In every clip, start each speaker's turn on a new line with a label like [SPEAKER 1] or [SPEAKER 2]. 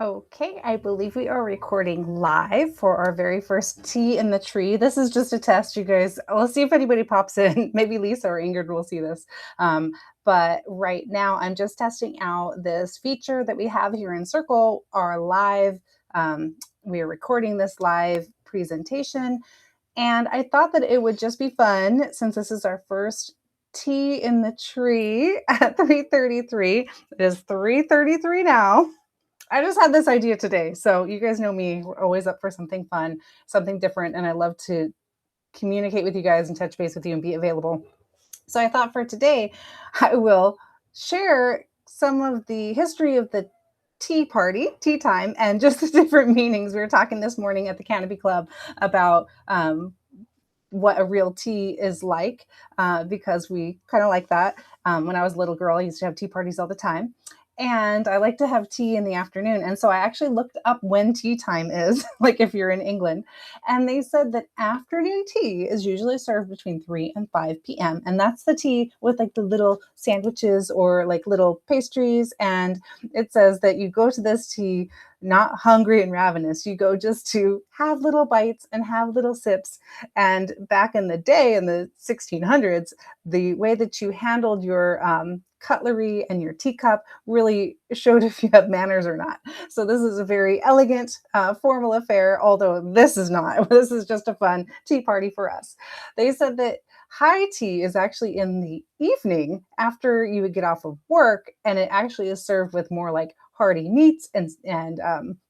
[SPEAKER 1] Okay, I believe we are recording live for our very first tea in the tree. This is just a test, you guys. We'll see if anybody pops in. Maybe Lisa or Ingrid will see this. Um, but right now, I'm just testing out this feature that we have here in Circle, our live. We are recording this live presentation. And I thought that it would just be fun since this is our first tea in the tree at 3:33. It is 3:33 now. I just had this idea today. So you guys know me, we're always up for something fun, something different, and I love to communicate with you guys and touch base with you and be available. So I thought for today, I will share some of the history of the tea party, tea time, and just the different meanings. We were talking this morning at the Canopy Club about what a real tea is like because we kind of like that. When I was a little girl, I used to have tea parties all the time. And I like to have tea in the afternoon. And so I actually looked up when tea time is, like if you're in England. And they said that afternoon tea is usually served between 3 and 5 p.m. And that's the tea with like the little sandwiches or like little pastries. And it says that you go to this tea not hungry and ravenous. You go just to have little bites and have little sips. And back in the day, in the 1600s, the way that you handled your cutlery and your teacup really showed if you have manners or not. So this is a very elegant, formal affair, although this is not. This is just a fun tea party for us. They said that high tea is actually in the evening after you would get off of work, and it actually is served with more like hearty meats and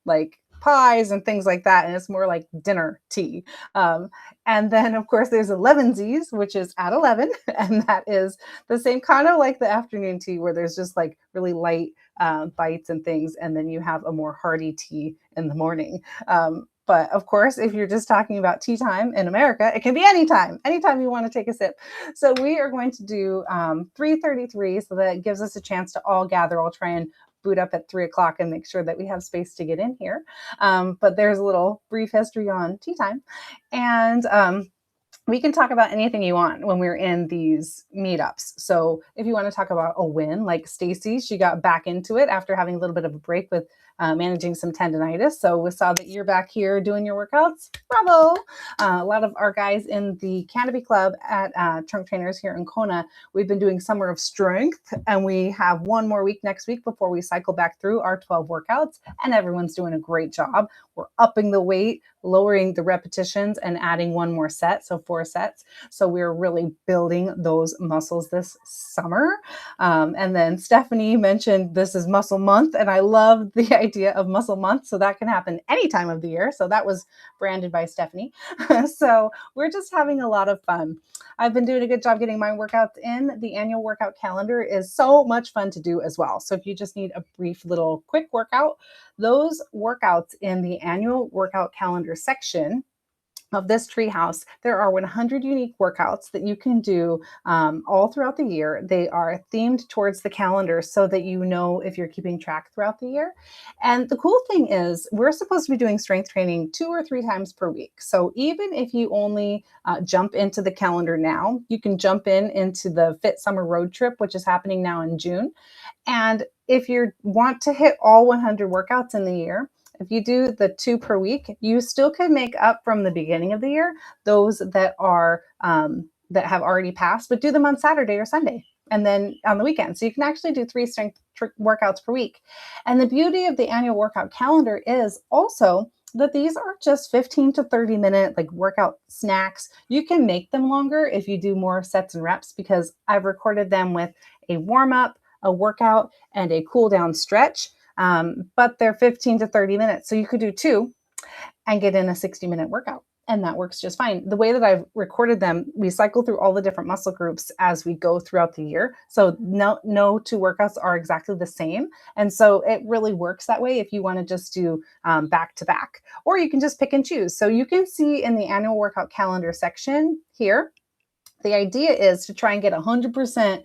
[SPEAKER 1] like pies and things like that, and it's more like dinner tea. Um, and then, of course, there's elevensies, which is at 11, and that is the same kind of like the afternoon tea, where there's just like really light bites and things, and then you have a more hearty tea in the morning. But of course, if you're just talking about tea time in America, it can be anytime you want to take a sip. So we are going to do 3:33, so that gives us a chance to all gather. I'll try and boot up at 3 o'clock and make sure that we have space to get in here. But there's a little brief history on tea time. And we can talk about anything you want when we're in these meetups. So if you want to talk about a win, like Stacy, she got back into it after having a little bit of a break with managing some tendonitis. So we saw that you're back here doing your workouts. Bravo! A lot of our guys in the Canopy Club at Trunk Trainers here in Kona, we've been doing Summer of Strength, and we have one more week next week before we cycle back through our 12 workouts, and everyone's doing a great job. We're upping the weight, lowering the repetitions, and adding one more set, so 4 sets. So we're really building those muscles this summer. And then Stephanie mentioned this is muscle month, and I love the idea of muscle month. So that can happen any time of the year. So that was branded by Stephanie. So we're just having a lot of fun. I've been doing a good job getting my workouts in. The annual workout calendar is so much fun to do as well. So if you just need a brief little quick workout, those workouts in the annual workout calendar section of this treehouse, there are 100 unique workouts that you can do all throughout the year. They are themed towards the calendar so that you know if you're keeping track throughout the year. And the cool thing is, we're supposed to be doing strength training 2 or 3 times per week. So even if you only jump into the calendar now, you can jump into the Fit Summer Road Trip, which is happening now in June. And if you want to hit all 100 workouts in the year, if you do the 2 per week, you still could make up from the beginning of the year those that are that have already passed, but do them on Saturday or Sunday, and then on the weekend. So you can actually do 3 strength workouts per week. And the beauty of the annual workout calendar is also that these are just 15 to 30 minute like workout snacks. You can make them longer if you do more sets and reps, because I've recorded them with a warm up, a workout, and a cool down stretch. But they're 15 to 30 minutes. So you could do 2 and get in a 60-minute workout. And that works just fine. The way that I've recorded them, we cycle through all the different muscle groups as we go throughout the year. So no 2 workouts are exactly the same. And so it really works that way if you want to just do back to back, or you can just pick and choose. So you can see in the annual workout calendar section here, the idea is to try and get 100%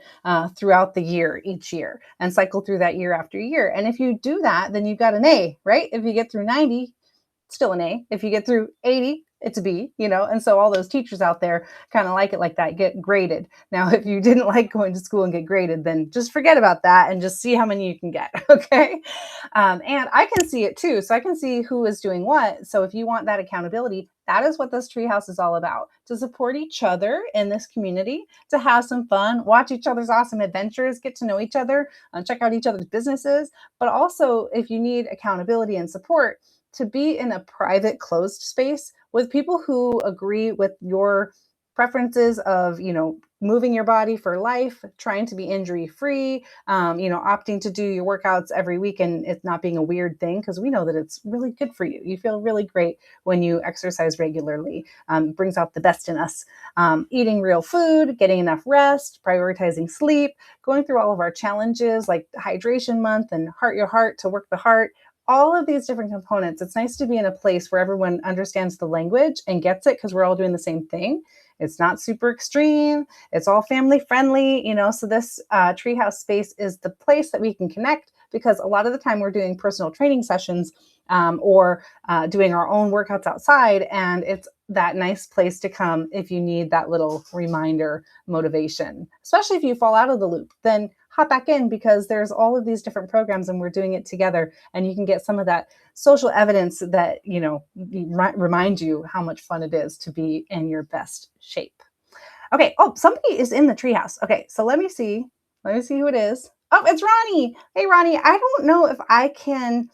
[SPEAKER 1] throughout the year, each year, and cycle through that year after year. And if you do that, then you've got an A, right? If you get through 90, still an A. If you get through 80, it's a B, and so all those teachers out there kind of like it like that, get graded. Now, if you didn't like going to school and get graded, then just forget about that and just see how many you can get. Okay. And I can see it too. So I can see who is doing what. So if you want that accountability, that is what this treehouse is all about, to support each other in this community, to have some fun, watch each other's awesome adventures, get to know each other, check out each other's businesses. But also, if you need accountability and support, to be in a private, closed space with people who agree with your preferences of, moving your body for life, trying to be injury free, opting to do your workouts every week and it's not being a weird thing, because we know that it's really good for you. You feel really great when you exercise regularly. Brings out the best in us. Eating real food, getting enough rest, prioritizing sleep, going through all of our challenges like hydration month and heart your heart to work the heart. All of these different components. It's nice to be in a place where everyone understands the language and gets it, because we're all doing the same thing. It's not super extreme. It's all family friendly, So this treehouse space is the place that we can connect, because a lot of the time we're doing personal training sessions, or doing our own workouts outside. And it's that nice place to come if you need that little reminder motivation, especially if you fall out of the loop, then hop back in, because there's all of these different programs and we're doing it together, and you can get some of that social evidence that, remind you how much fun it is to be in your best shape. Okay. Oh, somebody is in the treehouse. Okay. So let me see. Let me see who it is. Oh, it's Ronnie. Hey, Ronnie. I don't know if I can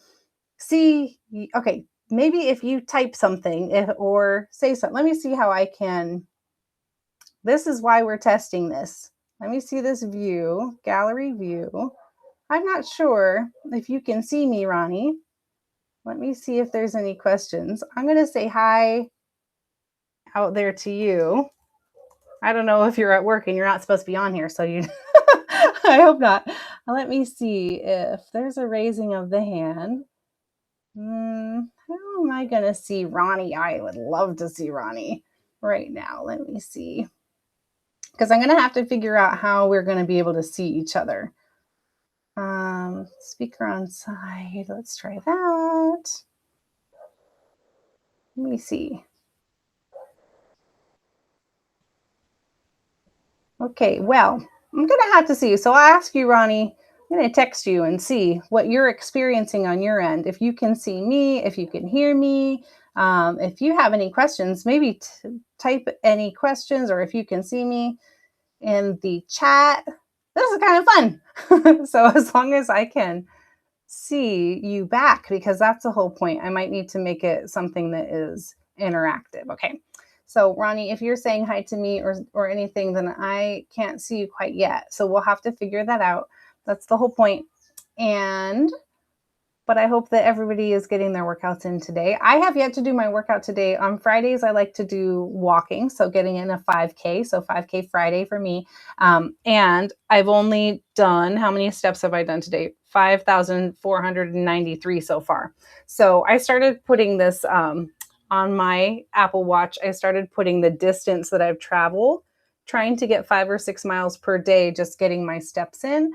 [SPEAKER 1] see. Okay. Maybe if you type something, or say something. Let me see how I can. This is why we're testing this. Let me see this view, gallery view. I'm not sure if you can see me, Ronnie. Let me see if there's any questions. I'm going to say hi out there to you. I don't know if you're at work and you're not supposed to be on here, so you I hope not. Let me see if there's a raising of the hand. How am I going to see Ronnie? I would love to see Ronnie right now. Let me see. Because I'm going to have to figure out how we're going to be able to see each other. Speaker on side. Let's try that. Let me see. Okay, well, I'm going to have to see. So I'll ask you, Ronnie, I'm going to text you and see what you're experiencing on your end. If you can see me, if you can hear me, if you have any questions, maybe type any questions, or if you can see me in the chat. This is kind of fun. So as long as I can see you back, because that's the whole point. I might need to make it something that is interactive. Okay. So Ronnie, if you're saying hi to me or anything, then I can't see you quite yet. So we'll have to figure that out. That's the whole point. But I hope that everybody is getting their workouts in today. I have yet to do my workout today. On Fridays, I like to do walking, so getting in a 5K, so 5K Friday for me. And I've only done, how many steps have I done today? 5,493 so far. So I started putting this on my Apple Watch. I started putting the distance that I've traveled, trying to get 5 or 6 miles per day, just getting my steps in.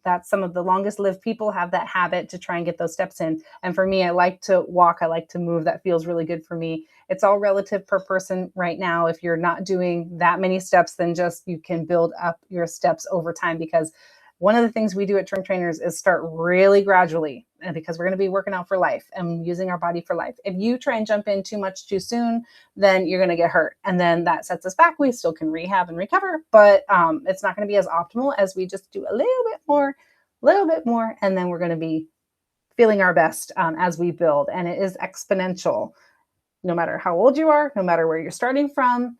[SPEAKER 1] That's some of the longest lived people have that habit to try and get those steps in. And for me, I like to walk. I like to move. That feels really good for me. It's all relative per person right now. If you're not doing that many steps, then just you can build up your steps over time, because one of the things we do at Trim Trainers is start really gradually, and because we're going to be working out for life and using our body for life. If you try and jump in too much too soon, then you're going to get hurt. And then that sets us back. We still can rehab and recover, but it's not going to be as optimal as we just do a little bit more. And then we're going to be feeling our best as we build. And it is exponential. No matter how old you are, no matter where you're starting from,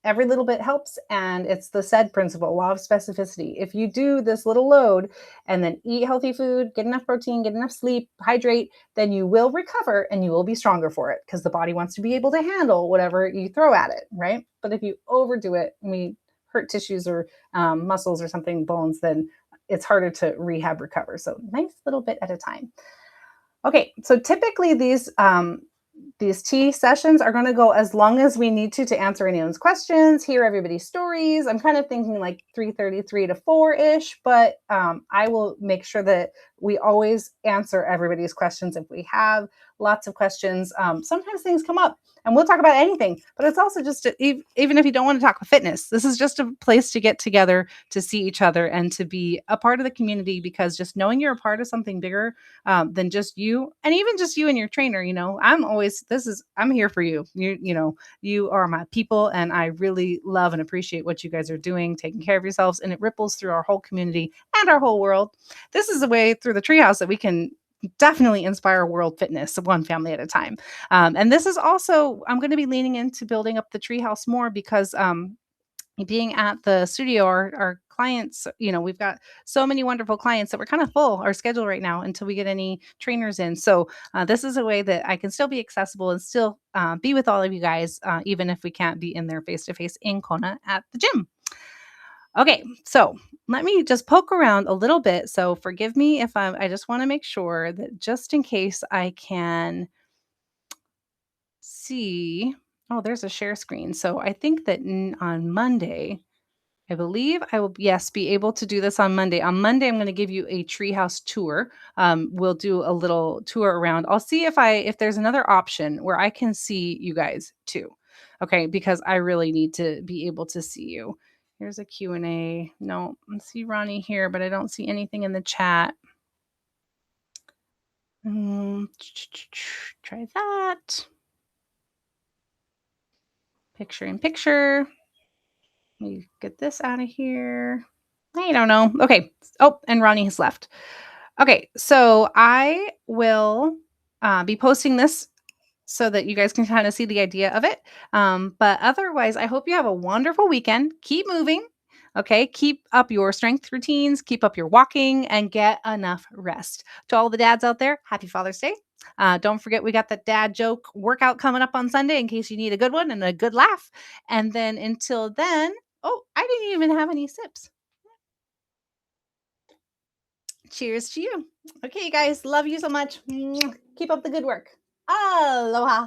[SPEAKER 1] every little bit helps. And it's the SAID principle, law of specificity. If you do this little load and then eat healthy food, get enough protein, get enough sleep, hydrate, then you will recover and you will be stronger for it, because the body wants to be able to handle whatever you throw at it, right? But if you overdo it and we hurt tissues or muscles or something, bones, then it's harder to rehab, recover. So nice little bit at a time. Okay, so typically these these tea sessions are going to go as long as we need to answer anyone's questions, hear everybody's stories. I'm kind of thinking like 3:33 to 4-ish, but I will make sure that we always answer everybody's questions if we have lots of questions. Sometimes things come up and we'll talk about anything, but it's also just even if you don't want to talk about fitness, this is just a place to get together, to see each other, and to be a part of the community, because just knowing you're a part of something bigger than just you, and even just you and your trainer. I'm here for you. You are my people, and I really love and appreciate what you guys are doing, taking care of yourselves, and it ripples through our whole community and our whole world. This is a way through the Treehouse that we can definitely inspire world fitness one family at a time. And this is also, I'm going to be leaning into building up the Treehouse more, because being at the studio, our clients, we've got so many wonderful clients that we're kind of full our schedule right now until we get any trainers in. So this is a way that I can still be accessible and still be with all of you guys, even if we can't be in there face to face in Kona at the gym. Okay, so let me just poke around a little bit. So forgive me if I just want to make sure that, just in case I can see. Oh, there's a share screen. So I think that on Monday, I believe I will, yes, be able to do this on Monday. On Monday, I'm going to give you a treehouse tour. We'll do a little tour around. I'll see if there's another option where I can see you guys too. Okay, because I really need to be able to see you. Here's a Q&A. No, I see Ronnie here, but I don't see anything in the chat. Try that. Picture in picture. Let me get this out of here. I don't know. Okay. Oh, and Ronnie has left. Okay, so I will be posting this so that you guys can kind of see the idea of it. But otherwise, I hope you have a wonderful weekend. Keep moving. Okay, keep up your strength routines, keep up your walking, and get enough rest. To all the dads out there, happy Father's Day. Don't forget, we got that dad joke workout coming up on Sunday in case you need a good one and a good laugh. And then until then, oh, I didn't even have any sips. Cheers to you. Okay, you guys, love you so much. Keep up the good work. Aloha.